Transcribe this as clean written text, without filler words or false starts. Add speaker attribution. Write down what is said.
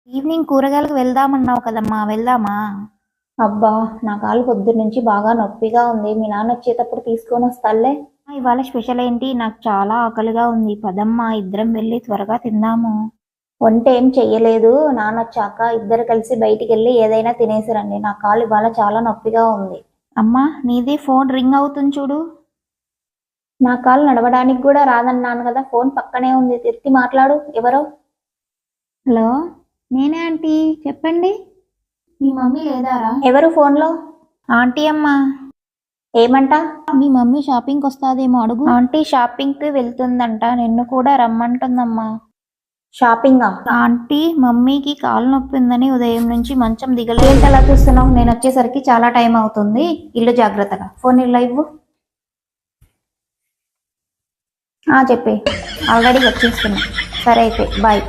Speaker 1: Evening కూరగాయలకు వెళ్దామన్నావు కదమ్మా, వెళ్దామా?
Speaker 2: అబ్బా, నా కాలు పొద్దున్నుంచి బాగా నొప్పిగా ఉంది. మీ నాన్న వచ్చేటప్పుడు తీసుకొని వస్తాలే.
Speaker 1: ఇవాళ స్పెషల్ ఏంటి? నాకు చాలా ఆకలిగా ఉంది. పదమ్మా, ఇద్దరం వెళ్ళి త్వరగా తిందాము.
Speaker 2: వంట ఏం చెయ్యలేదు. నాన్న వచ్చాక ఇద్దరు కలిసి బయటికి వెళ్ళి ఏదైనా తినేసిరండి. నా కాలు ఇవాళ చాలా నొప్పిగా ఉంది.
Speaker 1: అమ్మా, నీది ఫోన్ రింగ్ అవుతుంది చూడు.
Speaker 2: నా కాలు నడవడానికి కూడా రాదన్నాను కదా. ఫోన్ పక్కనే ఉంది, తిరిగి మాట్లాడు. ఎవరో?
Speaker 1: హలో, నేనే ఆంటీ, చెప్పండి. మీ మమ్మీ లేదారా?
Speaker 2: ఎవరు ఫోన్లో?
Speaker 1: ఆంటీ అమ్మా.
Speaker 2: ఏమంట?
Speaker 1: మీ మమ్మీ షాపింగ్కి వస్తాదేమో అడుగు. ఆంటీ షాపింగ్కి వెళ్తుందంట, నిన్ను కూడా రమ్మంటుందమ్మా.
Speaker 2: షాపింగా?
Speaker 1: ఆంటీ, మమ్మీకి కాలు నొప్పి ఉందని ఉదయం నుంచి మంచం దిగలేదు.
Speaker 2: ఏంటి అలా చూస్తున్నావు? నేను వచ్చేసరికి చాలా టైం అవుతుంది. ఇల్లు జాగ్రత్తగా. ఫోన్ ఇలా ఇవ్వు. చెప్పే. ఆల్రెడీ వచ్చేస్తున్నా. సరే అయితే బాయ్.